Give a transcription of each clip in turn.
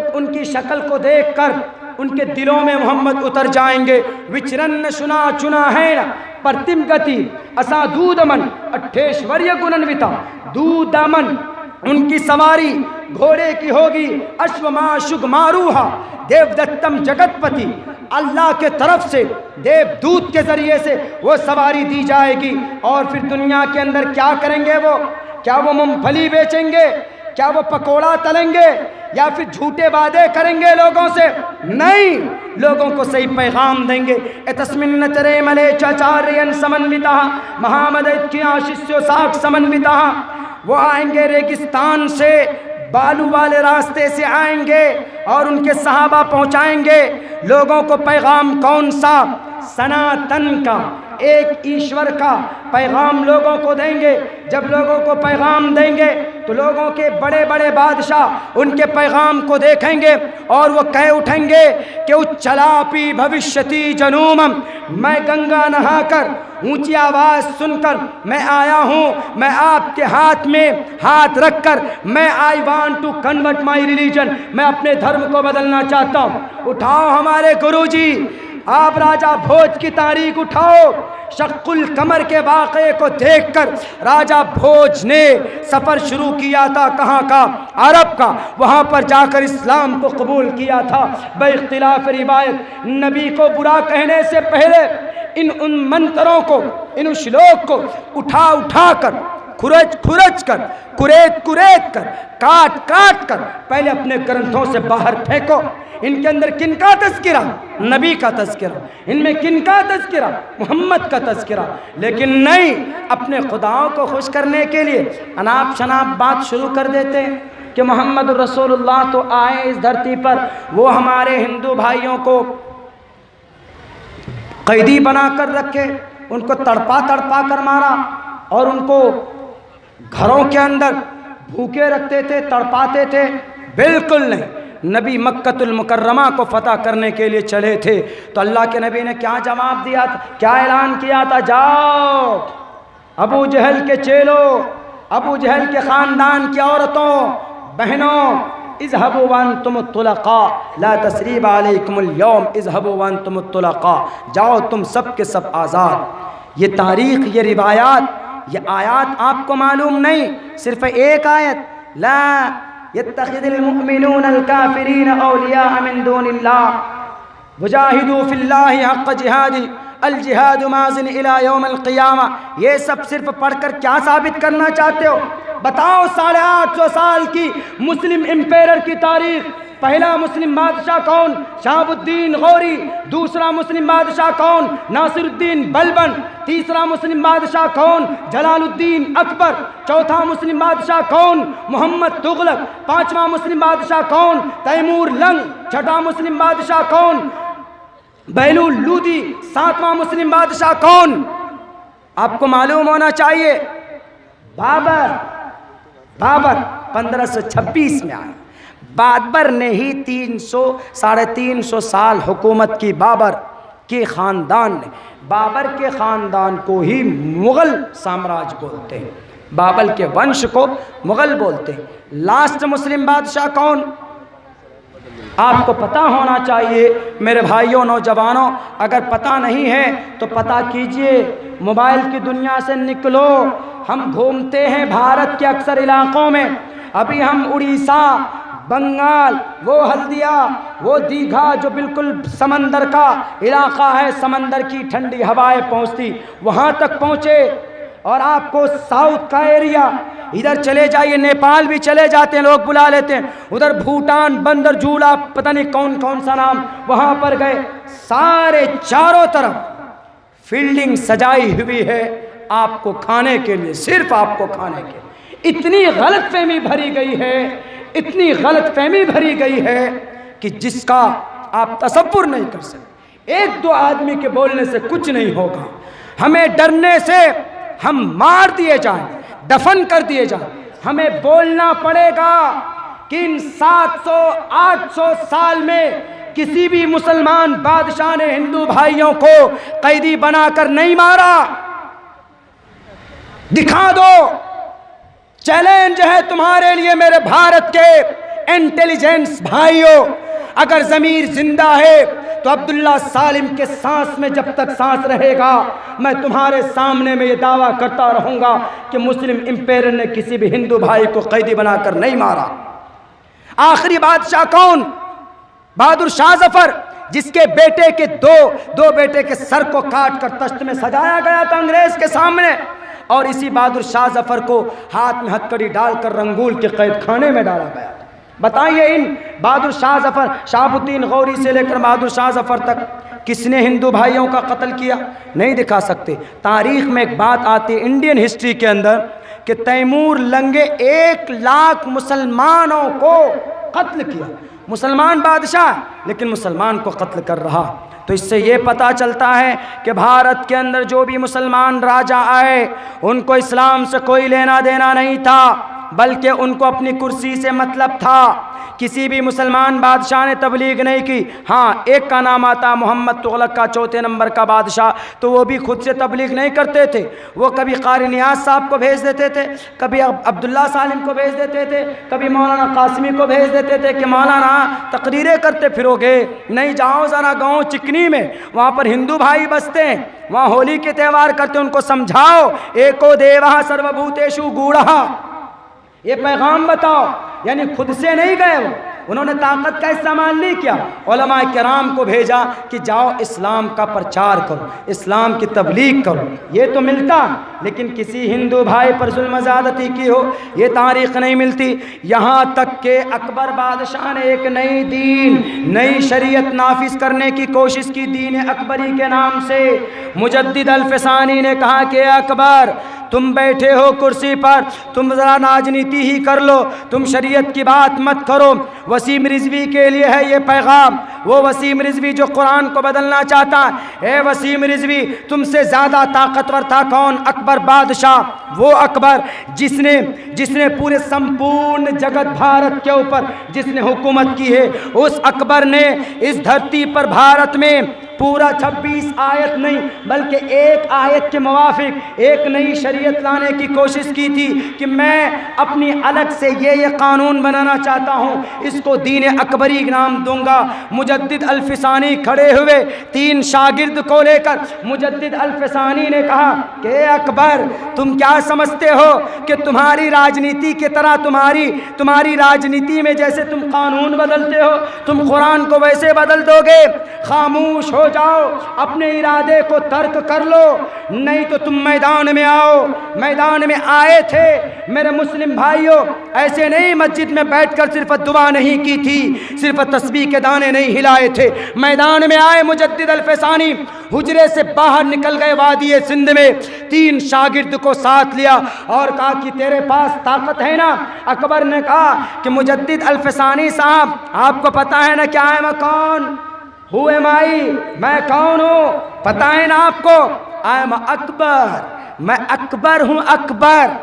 लोग उनकी शक्ल को देखकर उनके दिलों में मोहम्मद उतर जाएंगे। विचरन्न सुना चुना है न प्रतिम गति असा दूदमन अठेश्वर्य गुणन्विता दूदमन, उनकी सवारी घोड़े की होगी अश्वमाशुग मारूहा देवदत्तम जगतपति, अल्लाह के तरफ से देवदूत के जरिए से वो सवारी दी जाएगी। और फिर दुनिया के अंदर क्या करेंगे वो? क्या वो मूंगफली बेचेंगे? क्या वो पकोड़ा तलेंगे? या फिर झूठे वादे करेंगे लोगों से? नहीं, लोगों को सही पैगाम देंगे। तस्मिन तरे मले चाचार्यन समन्विता महामदत की आशिष्यो साख समन्विता, वो आएंगे रेगिस्तान से, बालू वाले रास्ते से आएंगे और उनके सहाबा पहुंचाएंगे लोगों को पैगाम। कौन सा? सनातन का, एक ईश्वर का पैगाम लोगों को देंगे। जब लोगों को पैगाम देंगे तो लोगों के बड़े बड़े बादशाह उनके पैगाम को देखेंगे और वो कह उठेंगे कि उच्चलापी भविष्यति जनूमम, मैं गंगा नहाकर ऊंची आवाज़ सुनकर मैं आया हूँ, मैं आपके हाथ में हाथ रखकर मैं I want to convert my religion, मैं अपने धर्म को बदलना चाहता हूँ। उठाओ हमारे गुरुजी, आप राजा भोज की तारीख उठाओ। शक्कुल कमर के वाक़े को देखकर राजा भोज ने सफ़र शुरू किया था, कहाँ का? अरब का। वहाँ पर जाकर इस्लाम को कबूल किया था। बेइख्तिलाफ़ रिवायत नबी को बुरा कहने से पहले उन मंत्रों को, इन श्लोक को उठा कर खुरच कर, कुरेद कर, काट कर पहले अपने ग्रंथों से बाहर फेंको। इनके अंदर किनका तज़किरा? नबी का तज़किरा। इनमें किनका तज़किरा? मोहम्मद का तज़किरा। लेकिन नहीं, अपने खुदाओं को खुश करने के लिए अनाप शनाप बात शुरू कर देते हैं कि मोहम्मद रसूलुल्लाह तो आए इस धरती पर, वो हमारे हिंदू भाइयों को कैदी बना कर रखे, उनको तड़पा कर मारा और उनको घरों के अंदर भूखे रखते थे, तड़पाते थे। बिल्कुल नहीं। नबी मक्कतुल मुकर्रमा को फतह करने के लिए चले थे तो अल्लाह के नबी ने क्या जवाब दिया था, क्या ऐलान किया था? जाओ अबू जहल के चेलों, अबू जहल के ख़ानदान की औरतों बहनों, इज़हबू वअंतुम तुलक़ा ला तस्रीब अलैकुमुल यौम इज़हबू वअंतुम तुलक़ा, जाओ तुम सब के सब आज़ाद। ये तारीख़, ये रिवायात, ये आयत आपको मालूम नहीं? सिर्फ एक आयत, ला यत्तखिज़ुल मुमिनूनल काफ़िरीन औलिया मिन दूनिल्लाह वजाहिदू फिल्लाहि हक़्क़ जिहादी अल जिहादु माज़िन इला यौमिल क़ियामा। ये सब सिर्फ पढ़कर क्या साबित करना चाहते हो? बताओ। 850 साल की मुस्लिम एम्पायर की तारीख़। पहला मुस्लिम बादशाह कौन? शहाबुद्दीन गौरी। दूसरा मुस्लिम बादशाह कौन? नासिरुद्दीन बलबन। तीसरा मुस्लिम बादशाह कौन? जलालुद्दीन अकबर। चौथा मुस्लिम बादशाह कौन? मोहम्मद तुगलक। पांचवा मुस्लिम बादशाह कौन? तैमूर लंग। छठा मुस्लिम बादशाह कौन? बैलुल लूदी। सातवां मुस्लिम बादशाह कौन? आपको मालूम होना चाहिए, बाबर। 1526 में आया। बाबर ने ही 300-350 साल हुकूमत की। बाबर के ख़ानदान ने, बाबर के ख़ानदान को ही मुग़ल साम्राज्य बोलते हैं, बाबर के वंश को मुग़ल बोलते हैं। लास्ट मुस्लिम बादशाह कौन? आपको पता होना चाहिए मेरे भाइयों, नौजवानों। अगर पता नहीं है तो पता कीजिए। मोबाइल की दुनिया से निकलो। हम घूमते हैं भारत के अक्सर इलाक़ों में। अभी हम उड़ीसा, बंगाल, वो हल्दिया, वो दीघा जो बिल्कुल समंदर का इलाक़ा है, समंदर की ठंडी हवाएं पहुँचती, वहाँ तक पहुँचे। और आपको साउथ का एरिया, इधर चले जाइए, नेपाल भी चले जाते हैं, लोग बुला लेते हैं। उधर भूटान, बंदर झूला, पता नहीं कौन कौन सा नाम, वहाँ पर गए। सारे चारों तरफ फील्डिंग सजाई हुई है आपको खाने के लिए, सिर्फ आपको खाने के लिए। इतनी गलतफहमी भरी गई है, इतनी गलतफहमी भरी गई है कि जिसका आप तसव्वुर नहीं कर सकते। एक दो आदमी के बोलने से कुछ नहीं होगा। हमें डरने से हम मार दिए जाएं, दफन कर दिए जाएं। हमें बोलना पड़ेगा कि इन 700-800 साल में किसी भी मुसलमान बादशाह ने हिंदू भाइयों को कैदी बनाकर नहीं मारा। दिखा दो। चैलेंज है तुम्हारे लिए मेरे भारत के इंटेलिजेंस भाइयों, अगर ज़मीर जिंदा है तो अब्दुल्ला सालिम के सांस में जब तक सांस रहेगा, मैं तुम्हारे सामने में ये दावा करता रहूँगा कि मुस्लिम इंपेयर ने किसी भी हिंदू भाई को कैदी बनाकर नहीं मारा। आखिरी बादशाह कौन? बहादुर शाह जफर, जिसके बेटे के दो बेटे के सर को काट कर तख्त में सजाया गया था अंग्रेज के सामने, और इसी बहादुर शाह जफर को हाथ में हथकड़ी डालकर रंगूल के कैद खाने में डाला गया। बताइए, इन बहादुर शाह जफर, शहाबुद्दीन गौरी से लेकर बहादुर शाह जफर तक किसने हिंदू भाइयों का कत्ल किया? नहीं दिखा सकते। तारीख में एक बात आती है इंडियन हिस्ट्री के अंदर कि तैमूर लंगे 1 लाख मुसलमानों को कत्ल किया। मुसलमान बादशाह लेकिन मुसलमान को कत्ल कर रहा। तो इससे ये पता चलता है कि भारत के अंदर जो भी मुसलमान राजा आए उनको इस्लाम से कोई लेना देना नहीं था, बल्कि उनको अपनी कुर्सी से मतलब था। किसी भी मुसलमान बादशाह ने तबलीग नहीं की। हाँ, एक का नाम आता मोहम्मद तुगलक का, 4थे नंबर का बादशाह, तो वो भी खुद से तबलीग नहीं करते थे। वो कभी कारी नियाज साहब को भेज देते थे, कभी अब्दुल्ला सालिम को भेज देते थे, कभी मौलाना कासिमी को भेज देते थे कि मौलाना तकरीरें करते फिरोगे, नहीं जाओ ज़रा गाँव चिकनी में, वहाँ पर हिंदू भाई बसते हैं, वहाँ होली के त्यौहार करते, उनको समझाओ एको देवा सर्वभूतेषु गूढ़ा, ये पैगाम बताओ। यानी खुद से नहीं गए वो, उन्होंने ताकत का इस्तेमाल नहीं किया, उलमा किराम को भेजा कि जाओ इस्लाम का प्रचार करो, इस्लाम की तबलीग करो। ये तो मिलता, लेकिन किसी हिंदू भाई पर जुल्म ज़्यादती की हो ये तारीख़ नहीं मिलती। यहाँ तक के अकबर बादशाह ने एक नई दीन, नई शरीयत नाफिज करने की कोशिश की, दीन अकबरी के नाम से। मुजद्दिद अल-फ़सानी ने कहा कि अकबर, तुम बैठे हो कुर्सी पर, तुम ज़रा राजनीति ही कर लो, तुम शरीयत की बात मत करो। वसीम रिजवी के लिए है ये पैगाम, वो वसीम रिजवी जो कुरान को बदलना चाहता है। वसीम रिजवी, तुमसे ज़्यादा ताकतवर था कौन? अकबर बादशाह। वो अकबर जिसने पूरे संपूर्ण जगत भारत के ऊपर जिसने हुकूमत की है, उस अकबर ने इस धरती पर भारत में पूरा 26 आयत नहीं बल्कि एक आयत के मुवाफिक एक नई शरीयत लाने की कोशिश की थी कि मैं अपनी अलग से ये कानून बनाना चाहता हूँ, इसको दीन अकबरी नाम दूंगा। मुजद्दिद अल-फ़सानी खड़े हुए 3 शागिर्द को लेकर, मुजद्दिद अल-फ़सानी ने कहा कि अकबर, तुम क्या समझते हो कि तुम्हारी राजनीति की तरह तुम्हारी राजनीति में जैसे तुम कानून बदलते हो, तुम कुरान को वैसे बदल दोगे? खामोश हो जाओ, अपने इरादे को तर्क कर लो, नहीं तो तुम मैदान में आओ। मैदान में आए थे मेरे मुस्लिम भाइयों, ऐसे नहीं मस्जिद में बैठकर सिर्फ दुआ नहीं की थी, सिर्फ तस्बीह के दाने नहीं हिलाए थे। मैदान में आए मुजद्दिद अल-फ़सानी, हुजरे से बाहर निकल गए वादी सिंध में, 3 शागिर्द को साथ लिया और कहा कि तेरे पास ताकत है ना? अकबर ने कहा कि मुजद्दिद अल-फ़सानी साहब, आपको पता है ना क्या है मैं कौन? हु एम आई, मैं कौन हूँ पता है ना आपको? आई एम अकबर, मैं अकबर हूँ। अकबर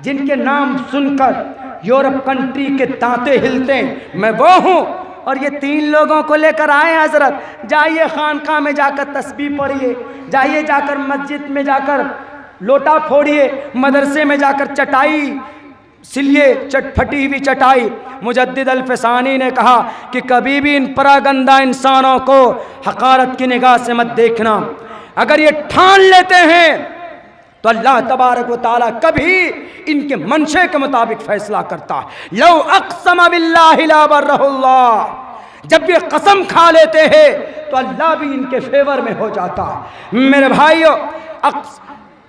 जिनके नाम सुनकर यूरोप कंट्री के दांते हिलते हैं, मैं वो हूँ। और ये 3 लोगों को लेकर आए हजरत, जाइए खानका में जाकर तस्बीह पढ़िए, जाइए जाकर मस्जिद में जाकर लोटा फोड़िए, मदरसे में जाकर चटाई सिलिए, फटी हुई चटाई। मुजद्दिद अल-फ़सानी ने कहा कि कभी भी इन परागंदा इंसानों को हकारत की निगाह से मत देखना। अगर ये ठान लेते हैं तो अल्लाह तबारक व तआला कभी इनके मंशे के मुताबिक फैसला करता है। लौ अक़सम बिल्लाहि ला बर्रहुल्लाह, जब ये कसम खा लेते हैं तो अल्लाह भी इनके फेवर में हो जाता है। मेरे भाइयों,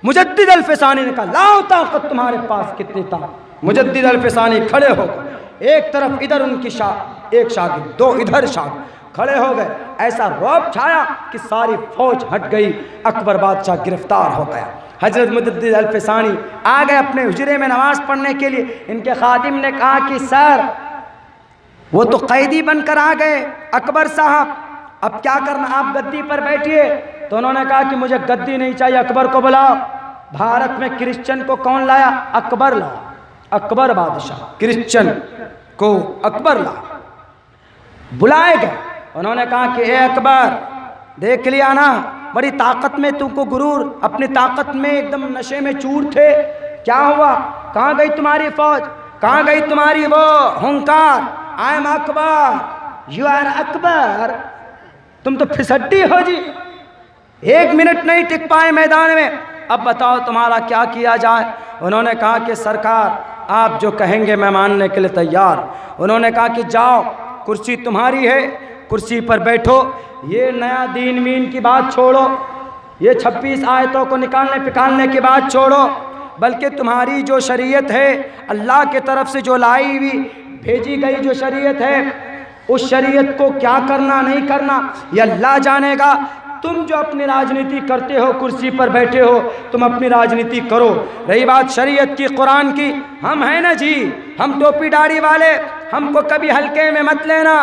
मुजद्दिद अल-फ़सानी ने कहा लाओ ताकत तुम्हारे पास कितनी ताकत। मुजद्दिद अल-फ़सानी खड़े हो गए, एक तरफ इधर उनकी एक शागिर्द, 2 इधर शागिर्द खड़े हो गए। ऐसा रौब छाया कि सारी फौज हट गई, अकबर बादशाह गिरफ्तार हो गया। हजरत मुजद्दिद अल-फ़सानी आ गए अपने हुजरे में नमाज़ पढ़ने के लिए। इनके खादिम ने कहा कि सर, वो तो कैदी बनकर आ गए अकबर साहब, अब क्या करना, आप गद्दी पर बैठिए। तो उन्होंने कहा कि मुझे गद्दी नहीं चाहिए, अकबर को बुलाओ। भारत में क्रिश्चियन को कौन लाया? अकबर लाया। अकबर बादशाह क्रिश्चियन को अकबर ला, बुलाए गए। उन्होंने कहा कि ए अकबर, देख लिया ना, बड़ी ताकत में तुमको गुरूर, अपनी ताकत में एकदम नशे में चूर थे, क्या हुआ? कहाँ गई तुम्हारी फौज? कहाँ गई तुम्हारी वो हुंकार? I am Akbar, you are Akbar. तुम तो फिसड्डी हो जी, 1 मिनट नहीं टिक पाए मैदान में। अब बताओ तुम्हारा क्या किया जाए। उन्होंने कहा कि सरकार आप जो कहेंगे मैं मानने के लिए तैयार। उन्होंने कहा कि जाओ, कुर्सी तुम्हारी है, कुर्सी पर बैठो। ये नया दीन वीन की बात छोड़ो, ये 26 आयतों को निकालने पिकालने की बात छोड़ो, बल्कि तुम्हारी जो शरीयत है, अल्लाह के तरफ से जो लाई हुई भेजी गई जो शरीयत है, उस शरीयत को क्या करना नहीं करना ये अल्लाह जानेगा। तुम जो अपनी राजनीति करते हो, कुर्सी पर बैठे हो, तुम अपनी राजनीति करो। रही बात शरीयत की, कुरान की, हम हैं ना जी, हम टोपी दाढ़ी वाले, हमको कभी हल्के में मत लेना।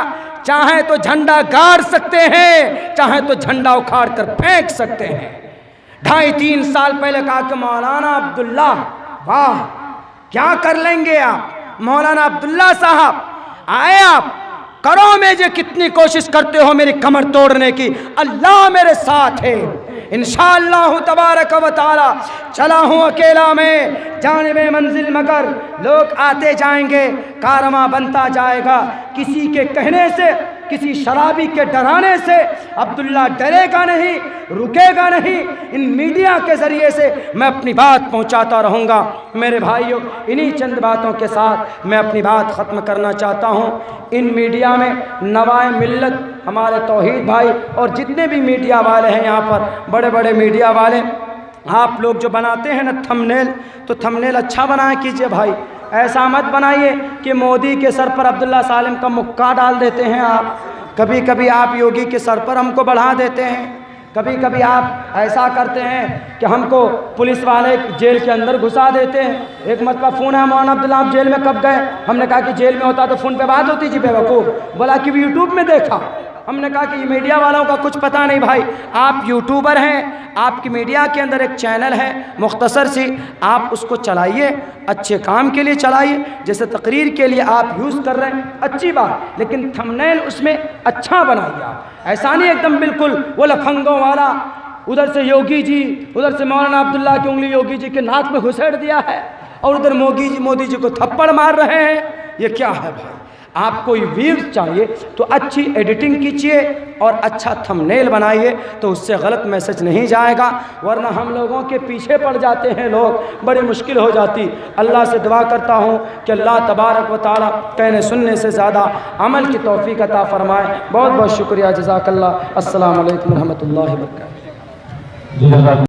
चाहे तो झंडा गाड़ सकते हैं, चाहे तो झंडा उखाड़ कर फेंक सकते हैं। 2.5-3 साल पहले कहा कि मौलाना अब्दुल्ला, वाह क्या कर लेंगे आप मौलाना अब्दुल्ला साहब, आए आप करो में जो कितनी कोशिश करते हो मेरी कमर तोड़ने की, अल्लाह मेरे साथ है। इंशाअल्लाह तबारक व तआला चला हूँ अकेला में जानिबे मंजिल, मगर लोग आते जाएंगे, कारवां बनता जाएगा। किसी के कहने से, किसी शराबी के डराने से अब्दुल्ला डरेगा नहीं, रुकेगा नहीं। इन मीडिया के ज़रिए से मैं अपनी बात पहुंचाता रहूँगा। मेरे भाइयों, इन्हीं चंद बातों के साथ मैं अपनी बात ख़त्म करना चाहता हूँ। इन मीडिया में नवाए मिल्लत हमारे तौहीद भाई और जितने भी मीडिया वाले हैं यहाँ पर, बड़े बड़े मीडिया वाले, आप लोग जो बनाते हैं ना थंबनेल, तो थंबनेल अच्छा बनाया कीजिए भाई। ऐसा मत बनाइए कि मोदी के सर पर अब्दुल्ला सालिम का मुक्का डाल देते हैं आप, कभी कभी आप योगी के सर पर हमको बढ़ा देते हैं, कभी कभी आप ऐसा करते हैं कि हमको पुलिस वाले जेल के अंदर घुसा देते हैं। एक मत का फ़ोन है, मौलाना अब्दुल्ला आप जेल में कब गए? हमने कहा कि जेल में होता तो फ़ोन पे बात होती जी बेवकूफ़। बोला कि यूट्यूब में देखा। हमने कहा कि मीडिया वालों का कुछ पता नहीं भाई, आप यूट्यूबर हैं, आपकी मीडिया के अंदर एक चैनल है मुख्तसर सी, आप उसको चलाइए, अच्छे काम के लिए चलाइए। जैसे तकरीर के लिए आप यूज़ कर रहे हैं, अच्छी बात, लेकिन थंबनेल उसमें अच्छा बनाइए आप। ऐसा नहीं एकदम बिल्कुल वो लफंगों वाला, उधर से योगी जी, उधर से मौलाना अब्दुल्ला की उंगली योगी जी के नाक में घुसेड़ दिया है और उधर मोदी जी को थप्पड़ मार रहे हैं। ये क्या है भाई? आपको व्यूज़ चाहिए तो अच्छी एडिटिंग कीजिए और अच्छा थंबनेल बनाइए, तो उससे गलत मैसेज नहीं जाएगा, वरना हम लोगों के पीछे पड़ जाते हैं लोग, बड़ी मुश्किल हो जाती। अल्लाह से दुआ करता हूँ कि अल्लाह तबारक व तआला कहने सुनने से ज़्यादा अमल की तौफीक अता फरमाए। बहुत बहुत शुक्रिया, जज़ाकल्लाह। अस्सलामु अलैकुम रहमतुल्लाहि व बरकातहू।